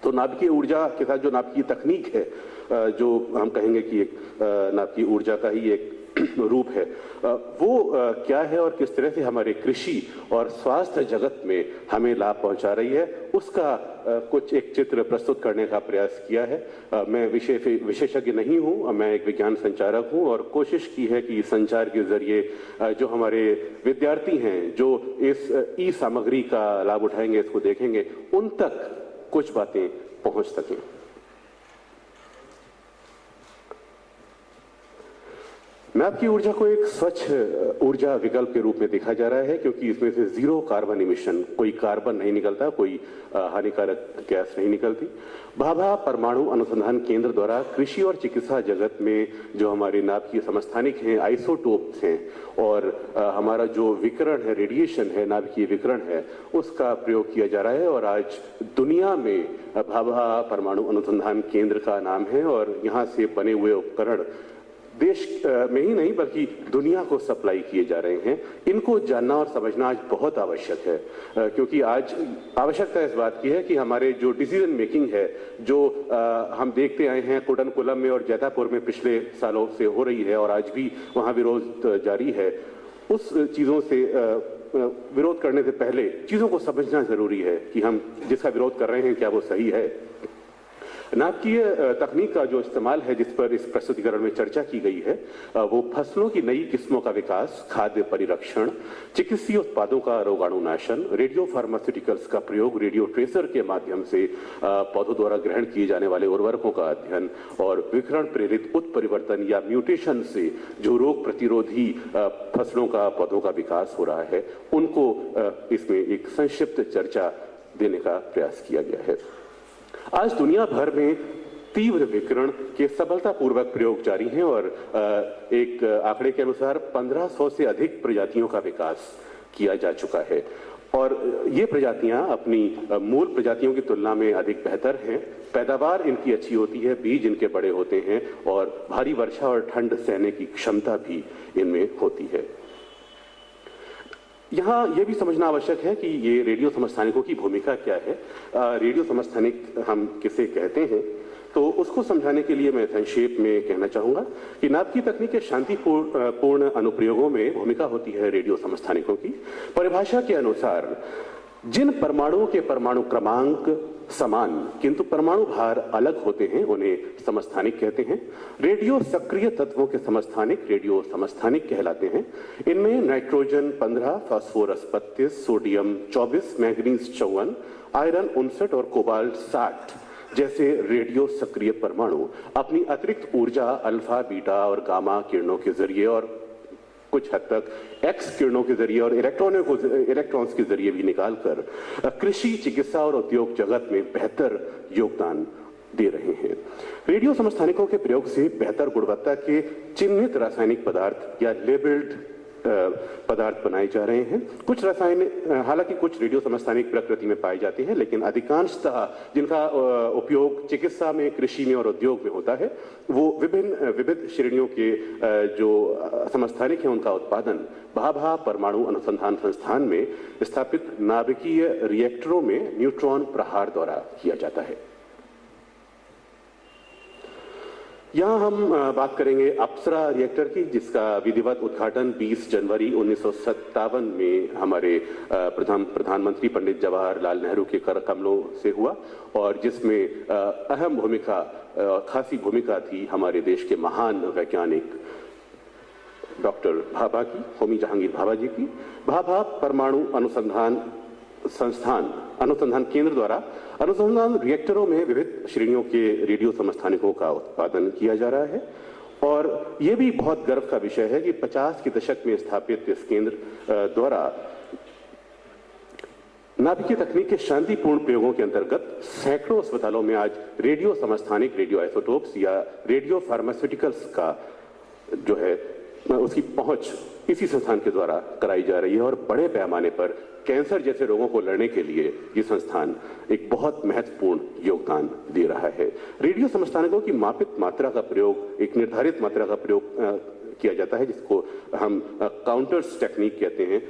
तो नाभिकीय ऊर्जा के साथ जो नाभिकीय तकनीक है, जो हम कहेंगे कि एक नाभिकीय ऊर्जा का ही एक रूप है, वो क्या है और किस तरह से हमारे कृषि और स्वास्थ्य जगत में हमें लाभ पहुंचा रही है, उसका कुछ एक चित्र प्रस्तुत करने का प्रयास किया है। मैं विशेषज्ञ नहीं हूं, मैं एक विज्ञान संचारक हूं और कोशिश की है कि संचार के जरिए जो हमारे विद्यार्थी हैं, जो इस ई सामग्री का लाभ उठाएंगे, इसको देखेंगे, उन तक कुछ बातें पहुंच सकें। नाभिकीय ऊर्जा को एक स्वच्छ ऊर्जा विकल्प के रूप में देखा जा रहा है, क्योंकि इसमें से जीरो कार्बन इमिशन, कोई कार्बन नहीं निकलता, कोई हानिकारक गैस नहीं निकलती। भाभा परमाणु अनुसंधान केंद्र द्वारा कृषि और चिकित्सा जगत में जो हमारे नाभिकीय समस्थानिक हैं, आइसोटोप्स हैं, और हमारा जो विकिरण है, रेडिएशन है, नाभिकीय विकिरण है, उसका प्रयोग किया जा रहा है। और आज दुनिया में भाभा परमाणु अनुसंधान केंद्र का नाम है, और यहाँ से बने हुए उपकरण देश में ही नहीं बल्कि दुनिया को सप्लाई किए जा रहे हैं। इनको जानना और समझना आज बहुत आवश्यक है, क्योंकि आज आवश्यकता इस बात की है कि हमारे जो डिसीजन मेकिंग है, जो हम देखते आए हैं कुडनकुलम में और जैतापुर में पिछले सालों से हो रही है, और आज भी वहाँ विरोध जारी है, उस चीज़ों से विरोध करने से पहले चीज़ों को समझना जरूरी है कि हम जिसका विरोध कर रहे हैं क्या वो सही है। नाभिकीय तकनीक का जो इस्तेमाल है, जिस पर इस प्रस्तुतिकरण में चर्चा की गई है, वो फसलों की नई किस्मों का विकास, खाद्य परिरक्षण, चिकित्सीय उत्पादों का रोगाणुनाशन, रेडियो फार्मास्यूटिकल्स का प्रयोग, रेडियो ट्रेसर के माध्यम से पौधों द्वारा ग्रहण किए जाने वाले उर्वरकों का अध्ययन, और विकिरण प्रेरित उत्परिवर्तन या म्यूटेशन से जो रोग प्रतिरोधी फसलों का, पौधों का विकास हो रहा है, उनको इसमें एक संक्षिप्त चर्चा देने का प्रयास किया गया है। आज दुनिया भर में तीव्र विकिरण के सफलतापूर्वक प्रयोग जारी हैं, और एक आंकड़े के अनुसार 1500 से अधिक प्रजातियों का विकास किया जा चुका है, और ये प्रजातियां अपनी मूल प्रजातियों की तुलना में अधिक बेहतर हैं। पैदावार इनकी अच्छी होती है, बीज इनके बड़े होते हैं, और भारी वर्षा और ठंड सहने की क्षमता भी इनमें होती है। यहाँ यह भी समझना आवश्यक है कि ये रेडियो समस्थानिकों की भूमिका क्या है। रेडियो समस्थानिक हम किसे कहते हैं, तो उसको समझाने के लिए मैं संक्षेप में कहना चाहूँगा कि नाभिकीय तकनीक के शांतिपूर्ण अनुप्रयोगों में भूमिका होती है रेडियो समस्थानिकों की। परिभाषा के अनुसार जिन परमाणुओं के परमाणु क्रमांक समान किंतु परमाणु भार अलग होते हैं, उन्हें समस्थानिक कहते हैं। रेडियो सक्रिय तत्वों के समस्थानिक रेडियो समस्थानिक कहलाते हैं। इनमें nitrogen 15, phosphorus 32, sodium 24, manganese 54, iron 59 और कोबाल्ट 60 जैसे रेडियो सक्रिय परमाणु अपनी अतिरिक्त ऊर्जा अल्फा, बीटा और गामा किरणों के जरिए और कुछ हद तक एक्स किरणों के जरिए और इलेक्ट्रॉन्स के जरिए भी निकालकर कृषि, चिकित्सा और उद्योग जगत में बेहतर योगदान दे रहे हैं। रेडियो समस्थानिकों के प्रयोग से बेहतर गुणवत्ता के चिन्हित रासायनिक पदार्थ या लेबल्ड पदार्थ बनाए जा रहे हैं। कुछ हालांकि कुछ रेडियो समस्थानिक प्रकृति में पाए जाते हैं, लेकिन अधिकांशतः जिनका उपयोग चिकित्सा में, कृषि में और उद्योग में होता है, वो विविध श्रेणियों के जो समस्थानिक हैं, उनका उत्पादन भाभा परमाणु अनुसंधान संस्थान में स्थापित नाभिकीय रिएक्टरों में न्यूट्रॉन प्रहार द्वारा किया जाता है। यहाँ हम बात करेंगे अप्सरा रिएक्टर की, जिसका विधिवत उद्घाटन 20 जनवरी 1957 में हमारे प्रधानमंत्री पंडित जवाहरलाल नेहरू के कर कमलों से हुआ, और जिसमें अहम भूमिका, खासी भूमिका थी हमारे देश के महान वैज्ञानिक डॉक्टर भाभा की, होमी जहांगीर भाभा जी की। भाभा परमाणु अनुसंधान केंद्र द्वारा अनुसंधान रिएक्टरों में विविध श्रेणियों के रेडियो समस्थानिकों का उत्पादन किया जा रहा है, और ये भी बहुत गर्व का विषय है कि 50 के दशक में स्थापित इस केंद्र द्वारा नाभिकीय तकनीक के शांतिपूर्ण प्रयोगों के अंतर्गत सैकड़ों अस्पतालों में आज रेडियो समस्थानिक, रेडियो आइसोटोप्स या रेडियो फार्मास्यूटिकल्स का जो है उसकी पहुंच इसी संस्थान के द्वारा कराई जा रही है, और बड़े पैमाने पर कैंसर जैसे रोगों को लड़ने के लिए ये संस्थान एक बहुत महत्वपूर्ण योगदान दे रहा है। रेडियो समस्थानिकों की मापित मात्रा का प्रयोग, एक निर्धारित मात्रा का प्रयोग किया जाता है, जिसको हम काउंटर्स टेक्निक कहते हैं।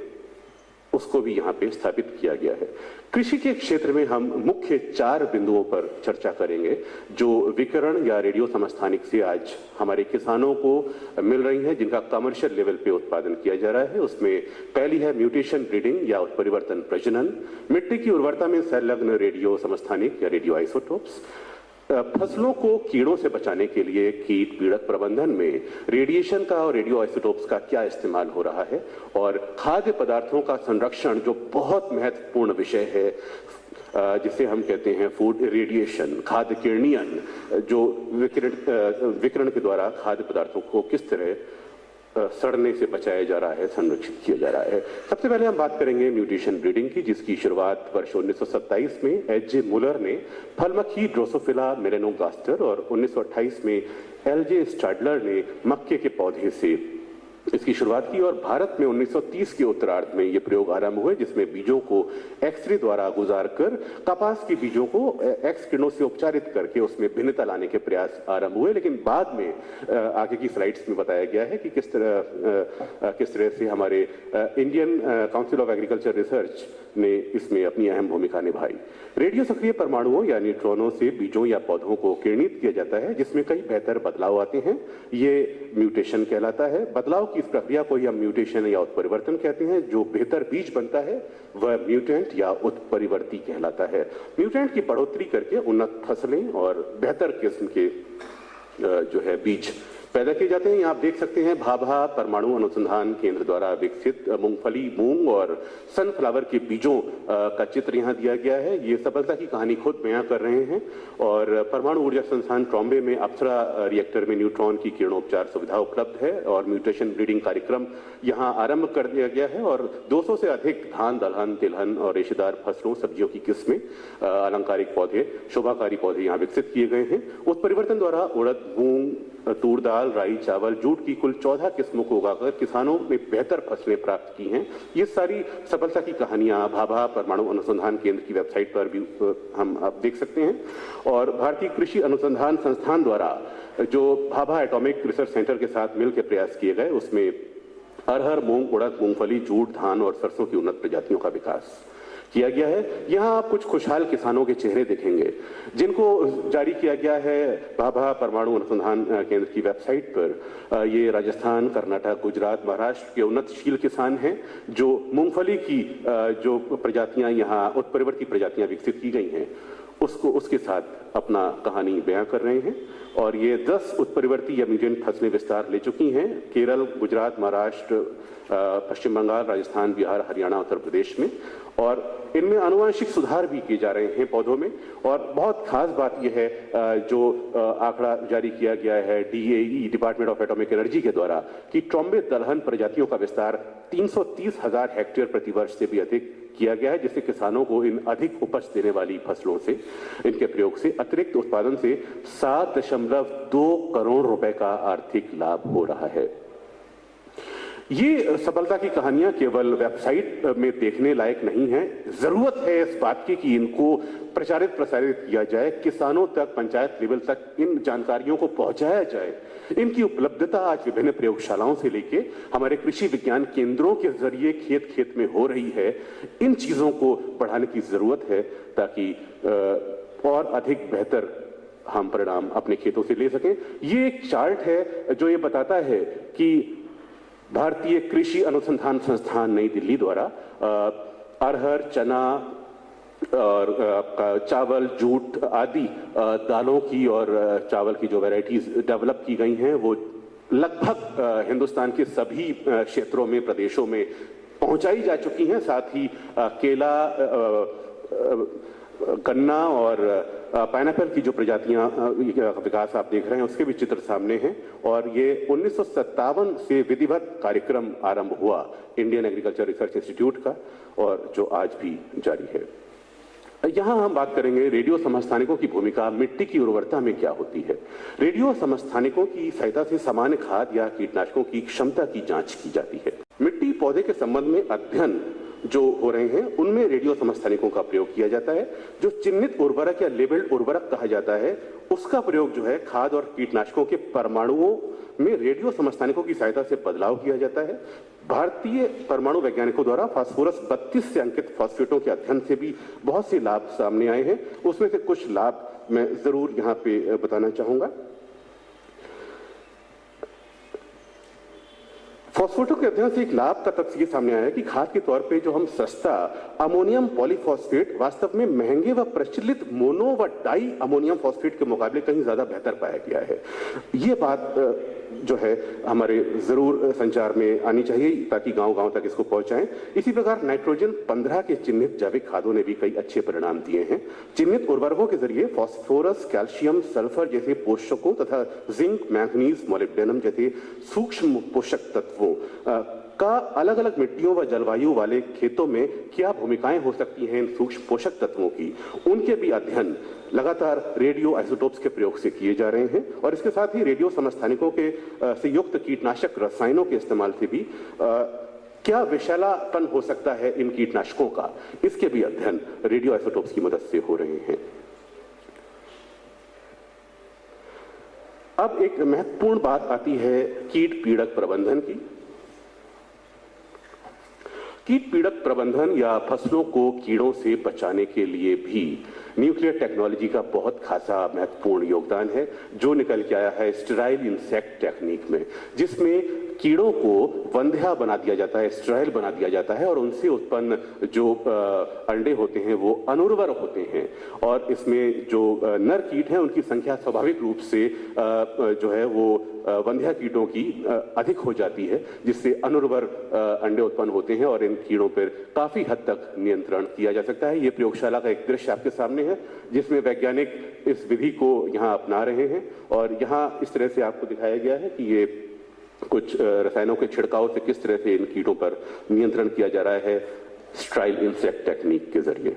उसको भी यहाँ पे स्थापित किया गया है। कृषि के क्षेत्र में हम मुख्य 4 बिंदुओं पर चर्चा करेंगे जो विकिरण या रेडियो समस्थानिक से आज हमारे किसानों को मिल रही हैं, जिनका कमर्शियल लेवल पे उत्पादन किया जा रहा है। उसमें पहली है म्यूटेशन ब्रीडिंग या उत्परिवर्तन प्रजनन, मिट्टी की उर्वरता में संलग्न रेडियो समस्थानिक या रेडियो आइसोटोप्स, फसलों को कीड़ों से बचाने के लिए कीट पीड़क प्रबंधन में रेडिएशन का और रेडियो आइसोटोप्स का क्या इस्तेमाल हो रहा है, और खाद्य पदार्थों का संरक्षण जो बहुत महत्वपूर्ण विषय है जिसे हम कहते हैं फूड रेडिएशन, खाद्य किरणीयन, जो विकिरण के द्वारा खाद्य पदार्थों को किस तरह सड़ने से बचाया जा रहा है, संरक्षित किया जा रहा है। सबसे पहले हम बात करेंगे म्यूटेशन ब्रीडिंग की, जिसकी शुरुआत वर्ष 1927 में एच.जे. मुलर ने फलमक्खी ड्रोसोफिला मेलेनोगास्टर और 1928 में एल.जे. स्टाडलर ने मक्के के पौधे से इसकी शुरुआत की, और भारत में 1930 के उत्तरार्ध में ये प्रयोग आरंभ हुए, जिसमें बीजों को एक्सरे द्वारा गुजार कर कपास के बीजों को एक्स किरणों से उपचारित करके उसमें भिन्नता लाने के प्रयास आरंभ हुए। लेकिन बाद में आगे की स्लाइड्स में बताया गया है कि किस तरह से हमारे Indian council of agriculture research ने इसमें अपनी अहम भूमिका निभाई। रेडियो सक्रिय परमाणुओं या न्यूट्रॉनों से बीजों या पौधों को किरणित किया जाता है, जिसमें कई बेहतर बदलाव आते हैं। ये म्यूटेशन कहलाता है। बदलाव की इस प्रक्रिया को हम म्यूटेशन या उत्परिवर्तन कहते हैं। जो बेहतर बीज बनता है वह म्यूटेंट या उत्परिवर्ती कहलाता है। म्यूटेंट की बढ़ोतरी करके उन्नत फसलें और बेहतर किस्म के जो है बीज पैदा किए जाते हैं। यहाँ आप देख सकते हैं भाभा परमाणु अनुसंधान केंद्र द्वारा विकसित मूंगफली, मूंग और सनफ्लावर के बीजों का चित्र यहाँ दिया गया है। ये सफलता की कहानी खुद बयां कर रहे हैं। और परमाणु ऊर्जा संस्थान ट्रॉम्बे में अप्सरा रिएक्टर में न्यूट्रॉन की किरणोपचार सुविधा उपलब्ध है और म्यूटेशन ब्रीडिंग कार्यक्रम यहाँ आरंभ कर दिया गया है। और 200 से अधिक धान, दलहन, तिलहन और रेशेदार फसलों, सब्जियों की किस्में, अलंकारिक पौधे, शोभाकारी पौधे यहाँ विकसित किए गए हैं। उत्परिवर्तन द्वारा उड़द, मूंग, तूर दाल, राई, चावल, जूट की कुल 14 किस्मों को उगाकर किसानों ने बेहतर फसलें प्राप्त की हैं। ये सारी सफलता की कहानियां भाभा परमाणु अनुसंधान केंद्र की वेबसाइट पर भी हम आप देख सकते हैं। और भारतीय कृषि अनुसंधान संस्थान द्वारा जो भाभा एटॉमिक रिसर्च सेंटर के साथ मिलकर प्रयास किए गए, उसमें अरहर, मूंग, उड़द, मूंगफली, जूट, धान और सरसों की उन्नत प्रजातियों का विकास किया गया है। यहाँ आप कुछ खुशहाल किसानों के चेहरे देखेंगे जिनको जारी किया गया है भाभा परमाणु अनुसंधान केंद्र की वेबसाइट पर। ये राजस्थान, कर्नाटक, गुजरात, महाराष्ट्र के उन्नतशील किसान हैं जो मूंगफली की जो प्रजातियां यहाँ उत्परिवर्ती प्रजातियां विकसित की गई हैं उसके साथ अपना कहानी बयां कर रहे हैं। और ये 10 उत्परिवर्ती या म्यूटेंट फसलें विस्तार ले चुकी हैं केरल, गुजरात, महाराष्ट्र, पश्चिम बंगाल, राजस्थान, बिहार, हरियाणा, उत्तर प्रदेश में। और इनमें आनुवंशिक सुधार भी किए जा रहे हैं पौधों में। और बहुत खास बात यह है जो आंकड़ा जारी किया गया है DAE, department of atomic energy के द्वारा, कि ट्रॉम्बे दलहन प्रजातियों का विस्तार 330,000 हेक्टेयर प्रतिवर्ष से भी अधिक किया गया है, जिससे किसानों को इन अधिक उपज देने वाली फसलों से, इनके प्रयोग से अतिरिक्त उत्पादन से 7.2 करोड़ रुपए का आर्थिक लाभ हो रहा है। ये सफलता की कहानियां केवल वेबसाइट में देखने लायक नहीं है। जरूरत है इस बात की कि इनको प्रचारित प्रसारित किया जाए, किसानों तक, पंचायत लेवल तक इन जानकारियों को पहुंचाया जाए। इनकी उपलब्धता आज विभिन्न प्रयोगशालाओं से लेके हमारे कृषि विज्ञान केंद्रों के जरिए खेत खेत में हो रही है। इन चीजों को बढ़ाने की जरूरत है ताकि और अधिक बेहतर हम परिणाम अपने खेतों से ले सकें। ये एक चार्ट है जो ये बताता है कि भारतीय कृषि अनुसंधान संस्थान नई दिल्ली द्वारा अरहर, चना और चावल, जूट आदि दालों की और चावल की जो वैरायटीज डेवलप की गई हैं वो लगभग हिंदुस्तान के सभी क्षेत्रों में, प्रदेशों में पहुंचाई जा चुकी हैं। साथ ही केला, गन्ना और पाइनएप्पल की जो प्रजातियां विकास आप देख रहे हैं उसके भी चित्र सामने हैं। और ये 1957 से विधिवत कार्यक्रम आरंभ हुआ इंडियन एग्रीकल्चर रिसर्च इंस्टीट्यूट का, और जो आज भी जारी है। यहां हम बात करेंगे रेडियो समस्थानिकों की भूमिका मिट्टी की उर्वरता में क्या होती है। रेडियो समस्थानिकों की सहायता से सामान्य खाद या कीटनाशकों की क्षमता की जांच की जाती है। मिट्टी पौधे के संबंध में अध्ययन जो हो रहे हैं उनमें रेडियो समस्थानिकों का प्रयोग किया जाता है। जो चिन्हित उर्वरक या लेबल्ड उर्वरक कहा जाता है उसका प्रयोग जो है खाद और कीटनाशकों के परमाणुओं में रेडियो समस्थानिकों की सहायता से बदलाव किया जाता है। भारतीय परमाणु वैज्ञानिकों द्वारा फास्फोरस 32 से अंकित फॉस्फेटों के अध्ययन से भी बहुत से लाभ सामने आए हैं। उसमें से कुछ लाभ मैं जरूर यहां पे बताना चाहूंगा। फॉस्फेटों के अध्ययन से एक लाभ का तथ्य सामने आया है कि खाद के तौर पे जो हम सस्ता अमोनियम पॉलीफॉस्फेट वास्तव में महंगे व प्रचलित मोनो व डाई अमोनियम फॉस्फेट के मुकाबले कहीं ज्यादा बेहतर पाया गया है। ये बात जो है हमारे जरूर संचार में आनी चाहिए ताकि गांव-गांव तक इसको पहुंचाएं। इसी प्रकार नाइट्रोजन 15 के चिन्हित जैविक खादों ने भी कई अच्छे परिणाम दिए हैं। चिन्हित उर्वरकों के जरिए फास्फोरस, कैल्शियम, सल्फर जैसे पोषकों तथा जिंक, मैंगनीज, मोलिब्डेनम जैसे सूक्ष्म पोषक तत्वों का अलग अलग मिट्टियों व जलवायु वाले खेतों में क्या भूमिकाएं हो सकती हैं इन सूक्ष्म पोषक तत्वों की, उनके भी अध्ययन लगातार रेडियो आइसोटोप्स के प्रयोग से किए जा रहे हैं। और इसके साथ ही रेडियो समस्थानिकों के से युक्त कीटनाशक रसायनों के इस्तेमाल से भी क्या विषैलापन हो सकता है इन कीटनाशकों का, इसके भी अध्ययन रेडियो आइसोटोप्स की मदद से हो रहे हैं। अब एक महत्वपूर्ण बात आती है कीट पीड़क प्रबंधन की। कीट पीड़क प्रबंधन या फसलों को कीड़ों से बचाने के लिए भी न्यूक्लियर टेक्नोलॉजी का बहुत खासा महत्वपूर्ण योगदान है, जो निकल के आया है स्टेराइल इंसेक्ट टेक्निक में, जिसमें कीड़ों को वंध्या बना दिया जाता है, स्टेराइल बना दिया जाता है और उनसे उत्पन्न जो अंडे होते हैं वो अनुर्वर होते हैं। और इसमें जो नर कीट हैं उनकी संख्या स्वाभाविक रूप से जो है वो वंध्या कीटों की अधिक हो जाती है, जिससे अनुर्वर अंडे उत्पन्न होते हैं और इन कीड़ों पर काफी हद तक नियंत्रण किया जा सकता है। ये प्रयोगशाला का एक दृश्य आपके सामने है जिसमें वैज्ञानिक इस विधि को यहाँ अपना रहे हैं और यहाँ इस तरह से आपको दिखाया गया है कि ये कुछ रसायनों के छिड़काव से किस तरह से इन कीटों पर नियंत्रण किया जा रहा है स्टेराइल इंसेक्ट टेक्निक के जरिए।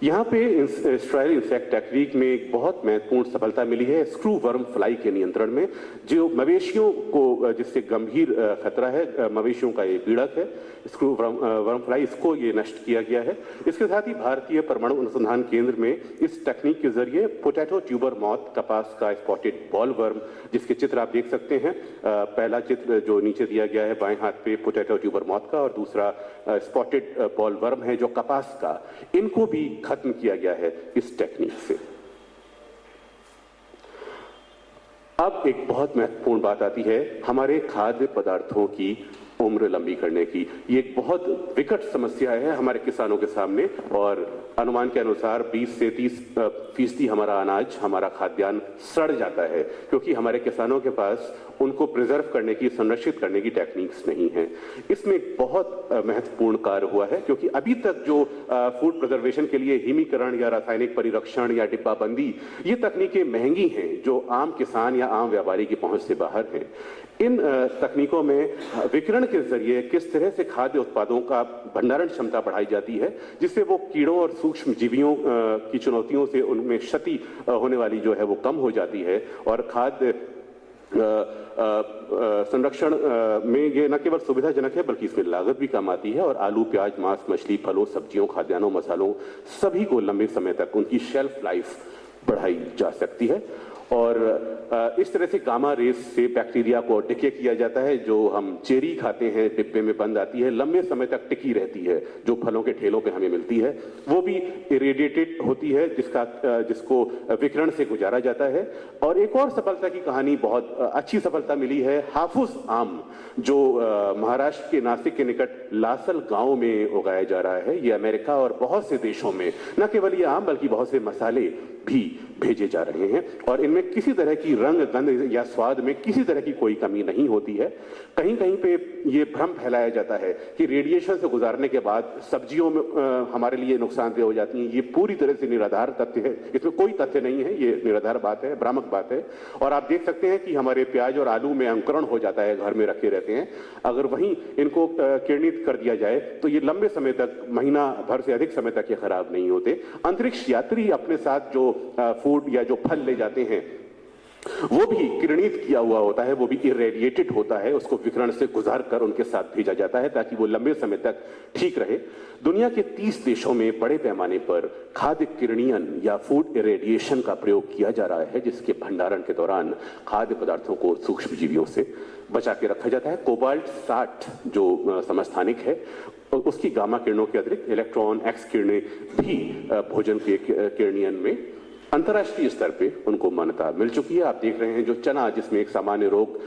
यहाँ पे स्टेराइल इंसेक्ट टेक्निक में एक बहुत महत्वपूर्ण सफलता मिली है स्क्रू वर्म फ्लाई के नियंत्रण में, जो मवेशियों को जिससे गंभीर खतरा है, मवेशियों का ये पीड़क है स्क्रू वर्म फ्लाई, इसको ये नष्ट किया गया है। इसके साथ ही भारतीय परमाणु अनुसंधान केंद्र में इस टेक्निक के जरिए पोटैटो ट्यूबर मॉथ, कपास का स्पॉटेड बॉल वर्म, जिसके चित्र आप देख सकते हैं। पहला चित्र जो नीचे दिया गया है बाएं हाथ पे पोटैटो ट्यूबर मॉथ का और दूसरा स्पॉटेड बॉल वर्म है जो कपास का, इनको भी खत्म किया गया है इस टेक्निक से। अब एक बहुत महत्वपूर्ण बात आती है हमारे खाद्य पदार्थों की उम्र लंबी करने की। ये एक बहुत विकट समस्या है हमारे किसानों के सामने और अनुमान के अनुसार 20 से 30% हमारा अनाज, हमारा खाद्यान्न सड़ जाता है क्योंकि हमारे किसानों के पास उनको प्रिजर्व करने की, संरक्षित करने की टेक्निक्स नहीं है। इसमें एक बहुत महत्वपूर्ण कार्य हुआ है क्योंकि अभी तक जो फूड प्रिजर्वेशन के लिए हिमीकरण या रासायनिक परिरक्षण या डिब्बाबंदी, ये तकनीकें महंगी हैं जो आम किसान या आम व्यापारी की पहुंच से बाहर हैं। इन तकनीकों में विकिरण के जरिए किस तरह से खाद्य उत्पादों का भंडारण क्षमता बढ़ाई जाती है जिससे वो कीड़ों और सूक्ष्म जीवियों की चुनौतियों से उनमें क्षति होने वाली जो है वो कम हो जाती है और खाद्य संरक्षण में ये न केवल सुविधाजनक है बल्कि इसमें लागत भी कम आती है और आलू, प्याज, मांस, मछली, फलों, सब्जियों, खाद्यान्नों, मसालों सभी को लंबे समय तक उनकी शेल्फ लाइफ बढ़ाई जा सकती है। और इस तरह से गामा रेस से बैक्टीरिया को डिके किया जाता है। जो हम चेरी खाते हैं डिब्बे में बंद आती है, लंबे समय तक टिकी रहती है, जो फलों के ठेलों पे हमें मिलती है, वो भी इरेडिएटेड होती है जिसको विकिरण से गुजारा जाता है। और एक और सफलता की कहानी, बहुत अच्छी सफलता मिली है हाफूस आम, जो महाराष्ट्र के नासिक के निकट लासल गांव में उगाया जा रहा है। ये अमेरिका और बहुत से देशों में न केवल ये आम बल्कि बहुत से मसाले भी भेजे जा रहे हैं और इनमें किसी तरह की रंग, गंध या स्वाद में किसी तरह की कोई कमी नहीं होती है। कहीं कहीं पे ये भ्रम फैलाया जाता है कि रेडिएशन से गुजारने के बाद सब्जियों में हमारे लिए नुकसानदेह हो जाती हैं। ये पूरी तरह से निराधार तथ्य है, इसमें कोई तथ्य नहीं है, ये निराधार बात है, भ्रामक बात है। और आप देख सकते हैं कि हमारे प्याज और आलू में अंकुरण हो जाता है, घर में रखे रहते हैं। अगर वहीं इनको किरणित कर दिया जाए तो ये लंबे समय तक, महीना भर से अधिक समय तक ये खराब नहीं होते। अंतरिक्ष यात्री अपने साथ जो फूड या जो फल ले जाते हैं वो भी किरणित किया हुआ होता है, वो भी इरेडिएटेड होता है, उसको विकिरण से गुजार कर उनके साथ भेजा जाता है ताकि वो लंबे समय तक ठीक रहे। दुनिया के 30 देशों में बड़े पैमाने पर खाद्य किरणीयन या फूड इरेडिएशन का प्रयोग किया जा रहा है, जिसके भंडारण के दौरान खाद्य पदार्थों को सूक्ष्मजीवियों से बचा के रखा जाता है। कोबाल्ट 60 जो समस्थानिक है, उसकी गामा किरणों के अतिरिक्त इलेक्ट्रॉन एक्स किरणें भी भोजन के किरणीयन में अंतर्राष्ट्रीय स्तर पे उनको मान्यता मिल चुकी है। आप देख रहे हैं जो चना, जिसमें एक सामान्य रोग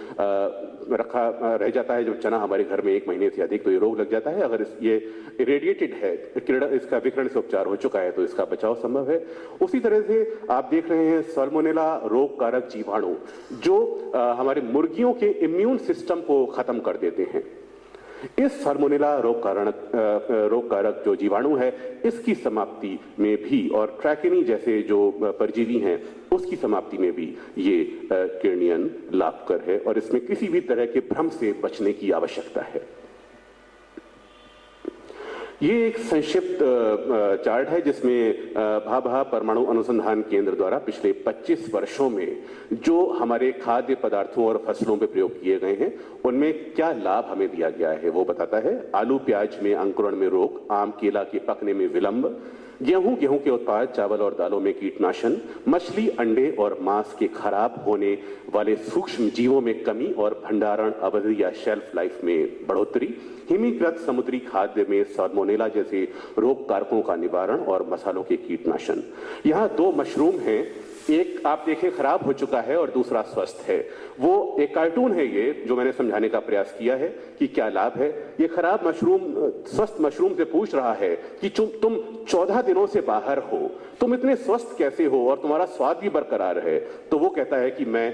रखा रह जाता है, जो चना हमारे घर में 1 महीने से अधिक तो ये रोग लग जाता है, अगर ये इरेडिएटेड है, किरण इसका विकिरण से उपचार हो चुका है तो इसका बचाव संभव है। उसी तरह से आप देख रहे हैं साल्मोनेला रोग कारक जीवाणु जो हमारे मुर्गियों के इम्यून सिस्टम को खत्म कर देते हैं। इस साल्मोनेला रोग कारक जो जीवाणु है, इसकी समाप्ति में भी और ट्रैकिनी जैसे जो परजीवी हैं उसकी समाप्ति में भी ये किरणीयन लाभकर है और इसमें किसी भी तरह के भ्रम से बचने की आवश्यकता है। ये एक संक्षिप्त चार्ट है जिसमें भाभा परमाणु अनुसंधान केंद्र द्वारा पिछले 25 वर्षों में जो हमारे खाद्य पदार्थों और फसलों पे प्रयोग किए गए हैं उनमें क्या लाभ हमें दिया गया है वो बताता है। आलू प्याज में अंकुरण में रोक, आम केला के पकने में विलंब, गेहूं के उत्पाद, चावल और दालों में कीटनाशन, मछली, अंडे और मांस के खराब होने वाले सूक्ष्म जीवों में कमी और भंडारण अवधि या शेल्फ लाइफ में बढ़ोतरी, हिमीकृत समुद्री खाद्य में साल्मोनेला जैसे रोग कारकों का निवारण और मसालों के कीटनाशन। यहाँ 2 मशरूम हैं, एक आप देखें खराब हो चुका है और दूसरा स्वस्थ है। वो एक कार्टून है ये जो मैंने समझाने का प्रयास किया है कि क्या लाभ है। ये खराब मशरूम स्वस्थ मशरूम से पूछ रहा है कि तुम 14 दिनों से बाहर हो, तुम इतने स्वस्थ कैसे हो और तुम्हारा स्वाद भी बरकरार है। तो वो कहता है कि मैं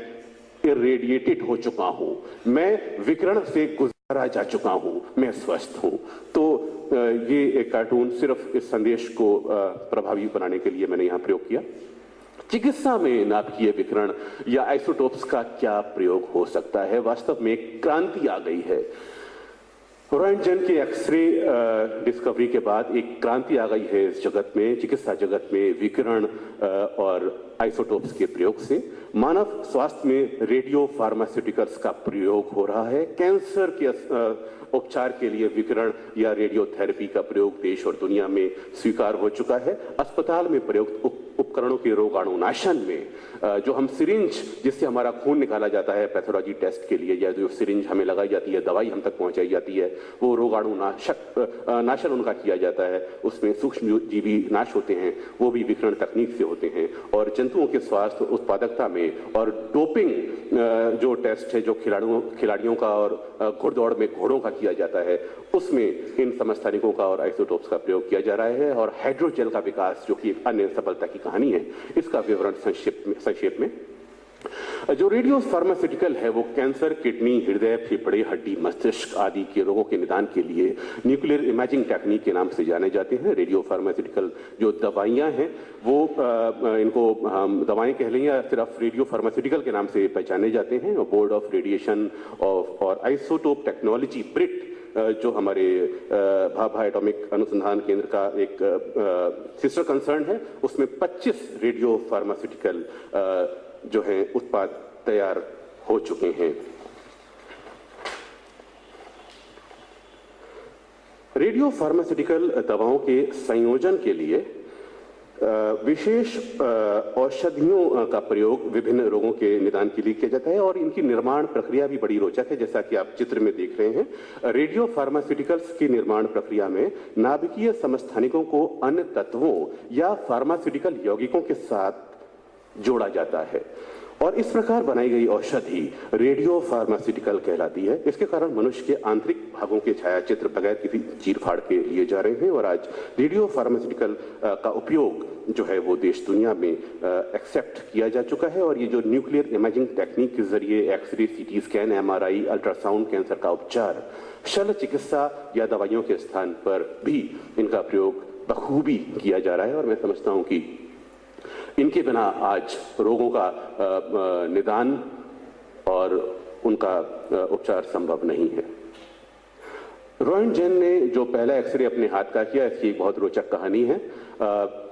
इरेडिएटेड हो चुका हूं, मैं विकिरण से गुजारा जा चुका हूं, मैं स्वस्थ हूं। तो ये एक कार्टून सिर्फ इस संदेश को प्रभावी बनाने के लिए मैंने यहां प्रयोग किया। चिकित्सा में नाभिकीय विकिरण या आइसोटोप्स का क्या प्रयोग हो सकता है? वास्तव में क्रांति आ गई है। रोएंटगन के एक्सरे डिस्कवरी के बाद एक क्रांति आ गई है इस जगत में, चिकित्सा जगत में विकिरण और आइसोटोप्स के प्रयोग से। मानव स्वास्थ्य में रेडियो फार्मास्यूटिकल्स का प्रयोग हो रहा है। कैंसर के उपचार के लिए विकिरण या रेडियोथेरेपी का प्रयोग देश और दुनिया में स्वीकार हो चुका है। अस्पताल में प्रयुक्त उपकरणों के रोगाणुनाशन में जो हम सिरिंज जिससे हमारा खून निकाला जाता है पैथोलॉजी टेस्ट के लिए, या जो सिरिंज हमें लगाई जाती है, दवाई हम तक पहुंचाई जाती है, वो रोगाणुनाशन उनका किया जाता है, उसमें सूक्ष्म जीवी नाश होते हैं, वो भी विकिरण तकनीक से होते हैं। और जंतुओं के स्वास्थ्य उत्पादकता में और डोपिंग जो टेस्ट है जो खिलाड़ियों का और घुड़दौड़ में घोड़ों का किया जाता है, उसमें इन समस्थानिकों का और आइसोटोप्स का प्रयोग किया जा रहा है। और हाइड्रोजेल का विकास जो कि अन्य सफलता की कहानी है, इसका विवरण संक्षेप में जो रेडियो फार्मास्यूटिकल है वो कैंसर, किडनी, हृदय, फेफड़े, हड्डी, मस्तिष्क आदि के रोगों के निदान के लिए न्यूक्लियर इमेजिंग टेक्निक के नाम से जाने जाते हैं। रेडियो फार्मास्यूटिकल जो दवाइयां हैं वो इनको हम दवाएं कह लें या सिर्फ रेडियो फार्मास्यूटिकल के नाम से पहचाने जाते हैं। बोर्ड ऑफ रेडिएशन और आइसोटोप टेक्नोलॉजी ब्रिट जो हमारे भाभा एटॉमिक अनुसंधान केंद्र का एक सिस्टर कंसर्न है, उसमें 25 रेडियो फार्मास्यूटिकल जो है उत्पाद तैयार हो चुके हैं। रेडियो फार्मास्यूटिकल दवाओं के संयोजन के लिए विशेष औषधियों का प्रयोग विभिन्न रोगों के निदान के लिए किया जाता है और इनकी निर्माण प्रक्रिया भी बड़ी रोचक है, जैसा कि आप चित्र में देख रहे हैं। रेडियो फार्मास्यूटिकल्स की निर्माण प्रक्रिया में नाभिकीय समस्थानिकों को अन्य तत्वों या फार्मास्यूटिकल यौगिकों के साथ जोड़ा जाता है और इस प्रकार बनाई गई औषधि रेडियो फार्मास्यूटिकल कहलाती है। इसके कारण मनुष्य के आंतरिक भागों के छायाचित्र बगैर किसी चीरफाड़ के लिए जा रहे हैं और आज रेडियो फार्मास्यूटिकल का उपयोग जो है वो देश दुनिया में एक्सेप्ट किया जा चुका है। और ये जो न्यूक्लियर इमेजिंग टेक्निक के जरिए x ray, CT scan, MRI, ultrasound, cancer का उपचार, शल्य चिकित्सा या दवाइयों के स्थान पर भी इनका प्रयोग बखूबी किया जा रहा है। और मैं समझता हूं कि इनके बिना आज रोगों का निदान और उनका उपचार संभव नहीं है। रोएंटगन ने जो पहला एक्सरे अपने हाथ का किया, इसकी एक बहुत रोचक कहानी है।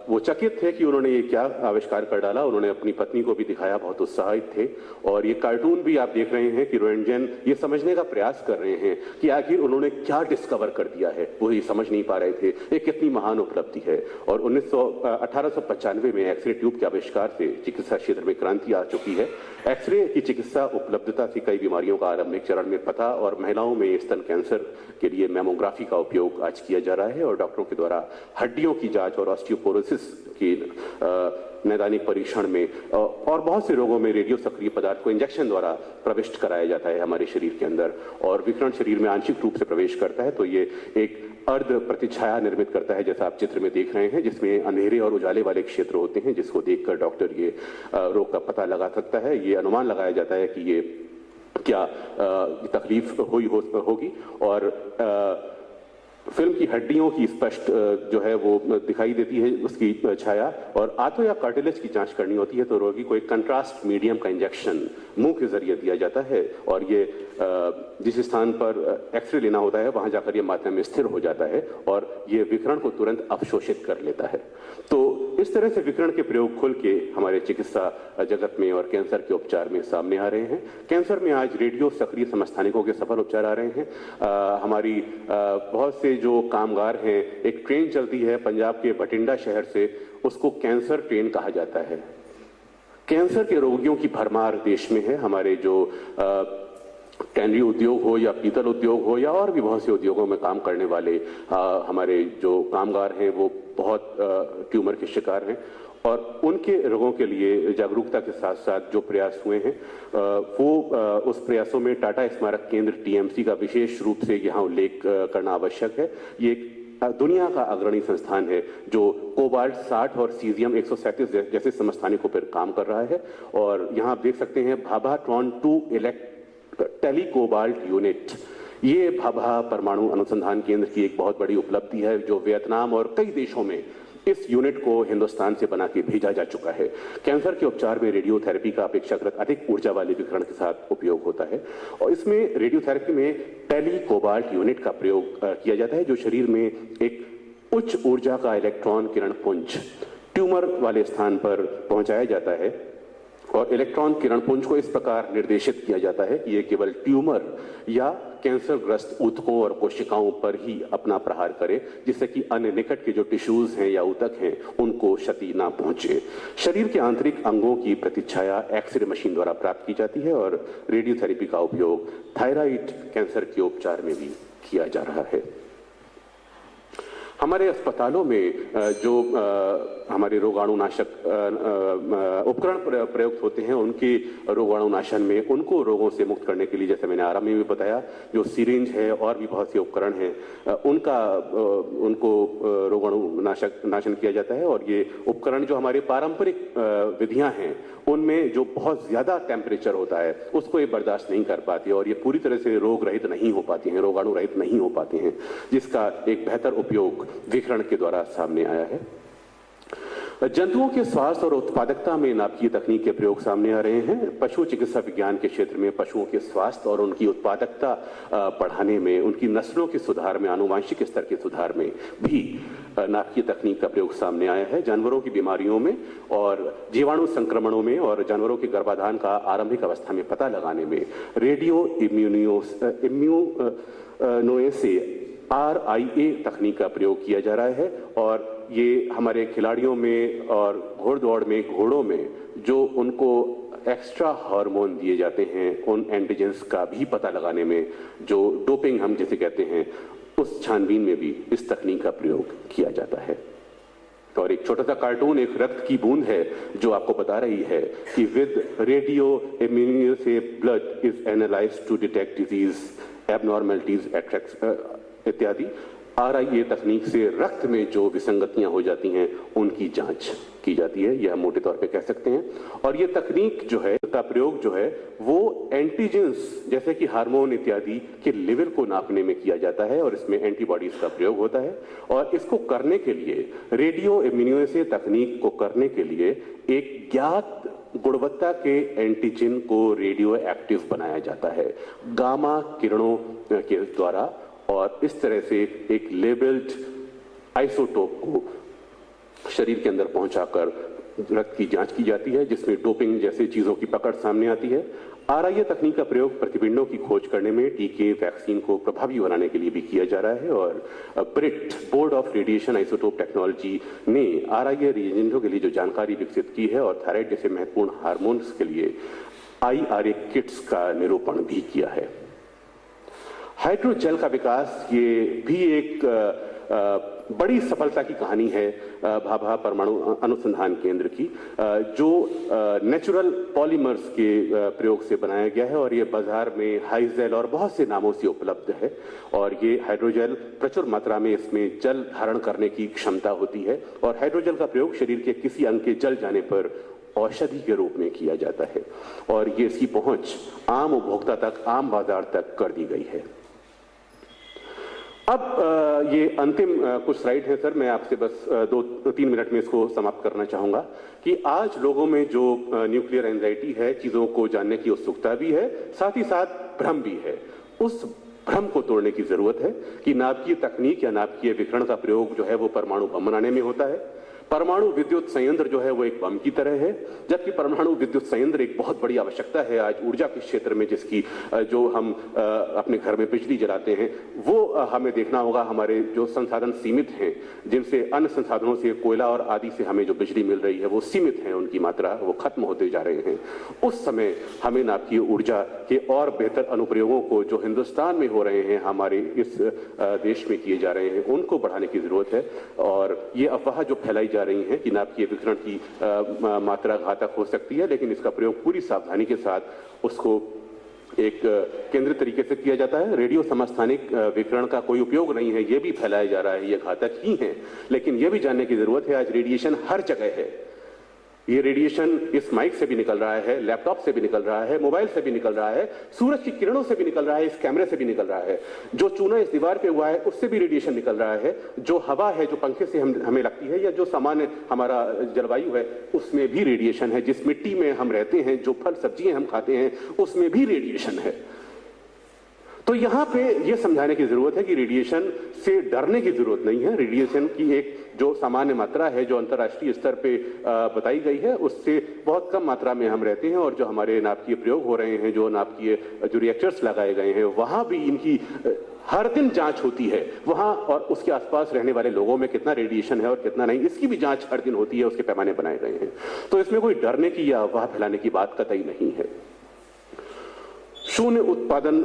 वो चकित थे कि उन्होंने ये क्या आविष्कार कर डाला। उन्होंने अपनी पत्नी को भी दिखाया, बहुत उत्साहित थे। और ये कार्टून भी आप देख रहे हैं कि रोएंटगेन ये समझने का प्रयास कर रहे हैं कि आखिर उन्होंने क्या डिस्कवर कर दिया है, वो ये समझ नहीं पा रहे थे ये कितनी महान उपलब्धि है। और 1895 में एक्सरे ट्यूब के आविष्कार से चिकित्सा क्षेत्र में क्रांति आ चुकी है। एक्सरे की चिकित्सा उपलब्धता से कई बीमारियों का आरंभिक चरण में पता और महिलाओं में स्तन कैंसर के लिए मैमोग्राफी का उपयोग आज किया जा रहा है और डॉक्टरों के द्वारा हड्डियों की जांच और ऑस्टियोपोरोसिस की नैदानिक परीक्षण में और बहुत से रोगों में रेडियो सक्रिय पदार्थ को इंजेक्शन द्वारा प्रविष्ट कराया जाता है हमारे शरीर के अंदर। और विकिरण शरीर में आंशिक रूप से प्रवेश करता है तो ये एक अर्ध प्रतिछाया निर्मित करता है, जैसा आप चित्र में देख रहे हैं, जिसमें अंधेरे और उजाले वाले क्षेत्र होते हैं जिसको देखकर डॉक्टर ये रोग का पता लगा सकता है। ये अनुमान लगाया जाता है कि ये क्या तकलीफ होगी। और फिल्म की हड्डियों की स्पष्ट जो है वो दिखाई देती है उसकी छाया। और आंतों या कार्टिलेज की जांच करनी होती है तो रोगी को एक कंट्रास्ट मीडियम का इंजेक्शन मुंह के जरिए दिया जाता है और ये जिस स्थान पर एक्सरे लेना होता है वहां जाकर ये मात्रा में स्थिर हो जाता है और ये विकिरण को तुरंत अवशोषित कर लेता है। तो इस तरह से विकिरण के प्रयोग खुल के हमारे चिकित्सा जगत में और कैंसर के उपचार में सामने आ रहे हैं। कैंसर में आज रेडियो सक्रिय समस्थानिकों के सफल उपचार आ रहे हैं। हमारी बहुत से जो कामगार हैं, एक ट्रेन चलती है पंजाब के बठिंडा शहर से, उसको कैंसर ट्रेन कहा जाता है। कैंसर के रोगियों की भरमार देश में है। हमारे जो टैनरी उद्योग हो या पीतल उद्योग हो या और भी बहुत से उद्योगों में काम करने वाले हमारे जो कामगार हैं वो बहुत ट्यूमर के शिकार हैं और उनके रोगों के लिए जागरूकता के साथ साथ जो प्रयास हुए हैं वो उस प्रयासों में टाटा स्मारक केंद्र टीएमसी का विशेष रूप से यहाँ उल्लेख करना आवश्यक है। ये एक दुनिया का अग्रणी संस्थान है जो कोबाल्ट 60 और सीजियम 137 जैसे समस्थानिकों पर काम कर रहा है। और यहाँ आप देख सकते हैं भाभाट्रॉन 2 टेलीकोबाल्ट यूनिट। ये भाभा परमाणु अनुसंधान केंद्र की एक बहुत बड़ी उपलब्धि है जो वियतनाम और कई देशों में इस यूनिट को हिंदुस्तान से बना के भेजा जा चुका है। कैंसर के उपचार में रेडियोथेरेपी का अपेक्षाकृत अधिक ऊर्जा वाले विकिरण के साथ उपयोग होता है और इसमें रेडियोथेरेपी में टेलीकोबाल्ट यूनिट का प्रयोग किया जाता है जो शरीर में एक उच्च ऊर्जा का इलेक्ट्रॉन किरण पुंज ट्यूमर वाले स्थान पर पहुंचाया जाता है और इलेक्ट्रॉन किरण पुंज को इस प्रकार निर्देशित किया जाता है कि ये केवल ट्यूमर या कैंसरग्रस्त ऊतकों और कोशिकाओं पर ही अपना प्रहार करे जिससे कि अन्य निकट के जो टिश्यूज हैं या ऊतक हैं उनको क्षति ना पहुंचे। शरीर के आंतरिक अंगों की प्रतिछाया एक्सरे मशीन द्वारा प्राप्त की जाती है और रेडियोथेरेपी का उपयोग थायराइड कैंसर के उपचार में भी किया जा रहा है। हमारे अस्पतालों में जो हमारे रोगाणुनाशक उपकरण प्रयुक्त होते हैं उनके रोगाणुनाशन में उनको रोगों से मुक्त करने के लिए, जैसे मैंने आरंभ में भी बताया, जो सिरिंज है और भी बहुत से उपकरण हैं उनको रोगाणुनाशन किया जाता है। और ये उपकरण जो हमारे पारंपरिक विधियां हैं उनमें जो बहुत ज्यादा टेम्परेचर होता है उसको ये बर्दाश्त नहीं कर पाती और ये पूरी तरह से रोग रहित नहीं हो पाती हैं, रोगाणु रहित नहीं हो पाती हैं, जिसका एक बेहतर उपयोग विकिरण के द्वारा सामने आया है। जंतुओं के स्वास्थ्य और उत्पादकता में नाभिकीय तकनीक के प्रयोग सामने आ रहे हैं। पशु चिकित्सा विज्ञान के क्षेत्र में पशुओं के स्वास्थ्य और उनकी उत्पादकता बढ़ाने में, उनकी नस्लों के सुधार में, आनुवंशिक स्तर के सुधार में भी नाभिकीय तकनीक का प्रयोग सामने आया है। जानवरों की बीमारियों में और जीवाणु संक्रमणों में और जानवरों के गर्भाधान का आरंभिक अवस्था में पता लगाने में रेडियो इम्यूनोएसे RIA तकनीक का प्रयोग किया जा रहा है और ये हमारे खिलाड़ियों में और घोड़दौड़ में घोड़ों में जो उनको एक्स्ट्रा हार्मोन दिए जाते हैं उन एंटीजेंस का भी पता लगाने में, जो डोपिंग हम जिसे कहते हैं, उस छानबीन में भी इस तकनीक का प्रयोग किया जाता है। और एक छोटा सा कार्टून एक रक्त की बूंद है जो आपको बता रही है कि with radio immunoassay blood is analysed to detect disease abnormalities इत्यादि। RIA तकनीक से रक्त में जो विसंगतियां हो जाती हैं उनकी जांच की जाती है, यह मोटे तौर पे कह सकते हैं। और ये तकनीक जो है का प्रयोग जो है वो एंटीजेंस जैसे कि हार्मोन इत्यादि के लेवल को नापने में किया जाता है और इसमें एंटीबॉडीज का प्रयोग होता है। और इसको करने के लिए, रेडियो इम्यूनोएसे तकनीक को करने के लिए एक ज्ञात गुणवत्ता के एंटीजन को रेडियो एक्टिव बनाया जाता है गामा किरणों के द्वारा और इस तरह से एक लेबल्ड आइसोटोप को शरीर के अंदर पहुंचाकर रक्त की जांच की जाती है, जिसमें डोपिंग जैसे चीजों की पकड़ सामने आती है। आरआईए तकनीक का प्रयोग प्रतिपिंडों की खोज करने में टीके वैक्सीन को प्रभावी बनाने के लिए भी किया जा रहा है और BRIT board of radiation isotope technology ने आरआईए रिएजेंटों के लिए जो जानकारी विकसित की है और थायराइड जैसे महत्वपूर्ण हार्मोन्स के लिए आईआरए किट्स का निरूपण भी किया है। हाइड्रोजेल का विकास ये भी एक बड़ी सफलता की कहानी है भाभा परमाणु अनुसंधान केंद्र की, जो नेचुरल पॉलीमर्स के प्रयोग से बनाया गया है और ये बाजार में हाइजेल और बहुत से नामों से उपलब्ध है। और ये हाइड्रोजेल प्रचुर मात्रा में इसमें जल धारण करने की क्षमता होती है और हाइड्रोजेल का प्रयोग शरीर के किसी अंग के जल जाने पर औषधि के रूप में किया जाता है और ये इसकी पहुंच आम उपभोक्ता तक, आम बाजार तक कर दी गई है। अब ये अंतिम कुछ स्लाइड है सर, मैं आपसे बस 2-3 मिनट में इसको समाप्त करना चाहूंगा कि आज लोगों में जो न्यूक्लियर एंजाइटी है, चीजों को जानने की उत्सुकता भी है, साथ ही साथ भ्रम भी है। उस भ्रम को तोड़ने की जरूरत है कि नाभिकीय तकनीक या नाभिकीय विकिरण का प्रयोग जो है वो परमाणु बम बनाने में होता है। परमाणु विद्युत संयंत्र जो है वो एक बम की तरह है, जबकि परमाणु विद्युत संयंत्र एक बहुत बड़ी आवश्यकता है आज ऊर्जा के क्षेत्र में, जिसकी जो हम अपने घर में बिजली जलाते हैं वो हमें देखना होगा। हमारे जो संसाधन सीमित हैं, जिनसे अन्य संसाधनों से कोयला और आदि से हमें जो बिजली मिल रही है वो सीमित है, उनकी मात्रा वो खत्म होते जा रहे हैं। उस समय हमें नाभिकीय ऊर्जा के और बेहतर अनुप्रयोगों को जो हिंदुस्तान में हो रहे हैं, हमारे इस देश में किए जा रहे हैं, उनको बढ़ाने की जरूरत है। और ये अफवाह जो फैलाई जा रही है कि नाभिकीय विकिरण की मात्रा घातक हो सकती है, लेकिन इसका प्रयोग पूरी सावधानी के साथ उसको एक केंद्रित तरीके से किया जाता है। रेडियो समस्थानिक विकिरण का कोई उपयोग नहीं है, ये भी फैलाया जा रहा है, ये घातक ही है। लेकिन ये भी जानने की जरूरत है आज रेडिएशन हर जगह है। ये रेडिएशन इस माइक से भी निकल रहा है, लैपटॉप से भी निकल रहा है, मोबाइल से भी निकल रहा है, सूरज की किरणों से भी निकल रहा है, इस कैमरे से भी निकल रहा है। जो चूना इस दीवार पे हुआ है उससे भी रेडिएशन निकल रहा है। जो हवा है जो पंखे से हमें लगती है, या जो सामान्य हमारा जलवायु है उसमें भी रेडिएशन है। जिस मिट्टी में हम रहते हैं, जो फल सब्जियां हम खाते हैं, उसमें भी रेडिएशन है। तो यहां पे यह समझाने की जरूरत है कि रेडिएशन से डरने की जरूरत नहीं है। रेडिएशन की एक जो सामान्य मात्रा है जो अंतर्राष्ट्रीय स्तर पे बताई गई है, उससे बहुत कम मात्रा में हम रहते हैं। और जो हमारे नाभिकीय प्रयोग हो रहे हैं, जो नाभिकीय जो रिएक्टर्स लगाए गए हैं, वहां भी इनकी हर दिन जांच होती है। वहां और उसके आसपास रहने वाले लोगों में कितना रेडिएशन है और कितना नहीं, इसकी भी जांच हर दिन होती है, उसके पैमाने बनाए गए हैं। तो इसमें कोई डरने की या अफवाह फैलाने की बात कतई नहीं है। शून्य उत्पादन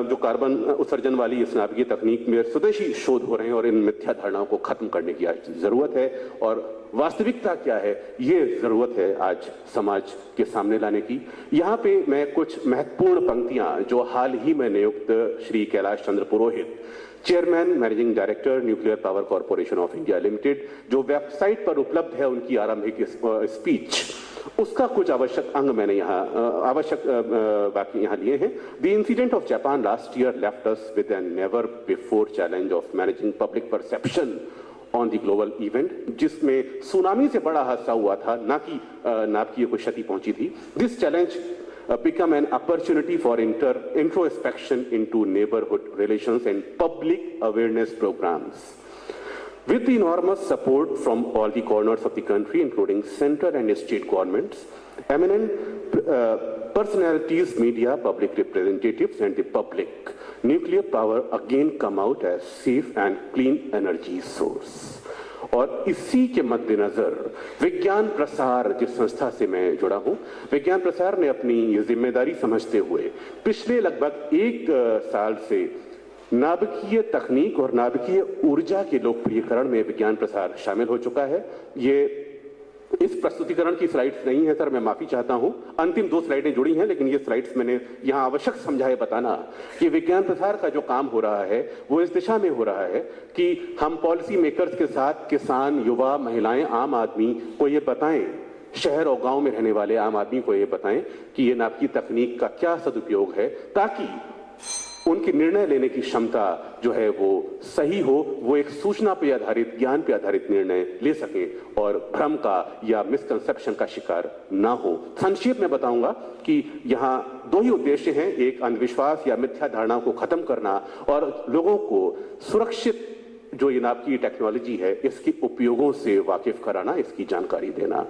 जो कार्बन उत्सर्जन वाली इस नाभिकीय तकनीक में स्वदेशी शोध हो रहे हैं और इन मिथ्या धारणाओं को खत्म करने की आज जरूरत है। और वास्तविकता क्या है, ये जरूरत है आज समाज के सामने लाने की। यहाँ पे मैं कुछ महत्वपूर्ण पंक्तियां जो हाल ही में नियुक्त Shri Kailash Chandra Purohit, chairman managing director nuclear power corporation of India limited, जो वेबसाइट पर उपलब्ध है उनकी आरंभिक स्पीच, उसका कुछ आवश्यक अंग मैंने आवश्यक बाकी यहाँ लिए हैं। The incident of Japan last year left us with an never before challenge of managing public perception on the global event, जिसमें सुनामी से बड़ा हादसा हुआ था, ना कि नाभिकीय को क्षति पहुंची थी। This challenge become an opportunity for introspection into neighborhood relations and public awareness programs. With the enormous support from all the corners of the country, including center and state governments, eminent personalities, media, public representatives, and the public, nuclear power again come out as safe and clean energy source. और इसी के मद्देनजर विज्ञान प्रसार जिस संस्था से मैं जुड़ा हूं, विज्ञान प्रसार ने अपनी ये जिम्मेदारी समझते हुए पिछले लगभग 1 साल से नाभिकीय तकनीक और नाभिकीय ऊर्जा के लोकप्रियकरण में विज्ञान प्रसार शामिल हो चुका है। ये इस प्रस्तुतिकरण की स्लाइड्स नहीं है सर, मैं माफी चाहता हूं। अंतिम 2 स्लाइडें जुड़ी हैं, लेकिन ये स्लाइड्स मैंने यहां आवश्यक समझा है बताना कि विज्ञान प्रसार का जो काम हो रहा है वो इस दिशा में हो रहा है कि हम पॉलिसी मेकर्स के साथ किसान, युवा, महिलाएं, आम आदमी को ये बताएं, शहर और गांव में रहने वाले आम आदमी को ये बताएं कि ये नाभिकीय तकनीक का क्या सदुपयोग है, ताकि उनकी निर्णय लेने की क्षमता जो है वो सही हो, वो एक सूचना पे आधारित, ज्ञान पे आधारित निर्णय ले सके और भ्रम का या मिसकंसेप्शन का शिकार ना हो। संक्षेप में बताऊंगा कि यहाँ 2 ही उद्देश्य हैं, एक अंधविश्वास या मिथ्या धारणाओं को खत्म करना और लोगों को सुरक्षित जो इनाम की टेक्नोलॉजी है इसके उपयोगों से वाकिफ कराना, इसकी जानकारी देना।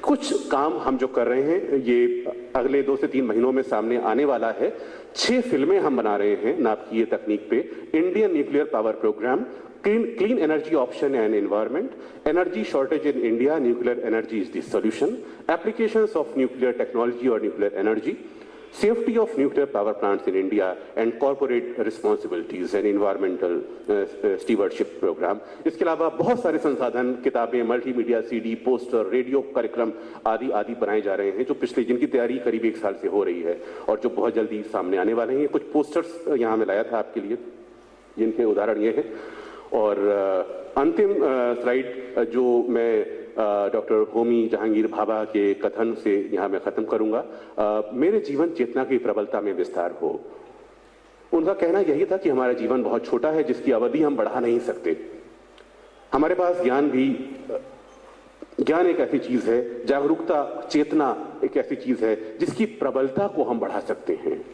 कुछ काम हम जो कर रहे हैं ये अगले 2 से 3 महीनों में सामने आने वाला है। 6 फिल्में हम बना रहे हैं नाप की ये तकनीक पे। Indian nuclear power programme, clean energy option and environment, energy shortage in India, nuclear energy is the solution, applications of nuclear technology or nuclear energy, safety of nuclear power plants in India, and corporate responsibilities and environmental stewardship program. इसके अलावा बहुत सारे संसाधन, किताबें, multimedia, CD, poster, radio कार्यक्रम आदि आदि बनाए जा रहे हैं, जो जिनकी तैयारी करीब 1 साल से हो रही है और जो बहुत जल्दी सामने आने वाले हैं। कुछ पोस्टर्स यहाँ मैं लाया था आपके लिए, जिनके उदाहरण ये हैं। और अंतिम स्लाइड जो मैं डॉक्टर होमी जहांगीर भाभा के कथन से यहाँ मैं खत्म करूंगा। मेरे जीवन चेतना की प्रबलता में विस्तार हो। उनका कहना यही था कि हमारा जीवन बहुत छोटा है जिसकी अवधि हम बढ़ा नहीं सकते। हमारे पास ज्ञान एक ऐसी चीज है, जागरूकता, चेतना एक ऐसी चीज है जिसकी प्रबलता को हम बढ़ा सकते हैं।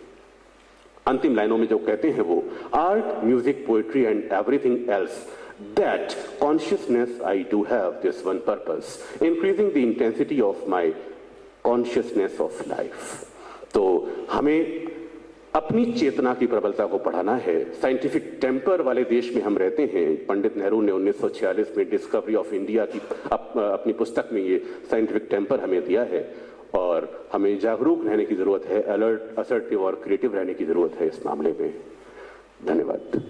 अंतिम लाइनों में जो कहते हैं वो, art, music, poetry and everything else, that consciousness I do have this one purpose, increasing the intensity of my consciousness of life. तो हमें अपनी चेतना की प्रबलता को बढ़ाना है। साइंटिफिक टेम्पर वाले देश में हम रहते हैं। पंडित नेहरू ने 1946 में डिस्कवरी ऑफ इंडिया की अपनी पुस्तक में ये साइंटिफिक टेम्पर हमें दिया है और हमें जागरूक रहने की जरूरत है, अलर्ट, असर्टिव और क्रिएटिव रहने की जरूरत है इस मामले में। धन्यवाद।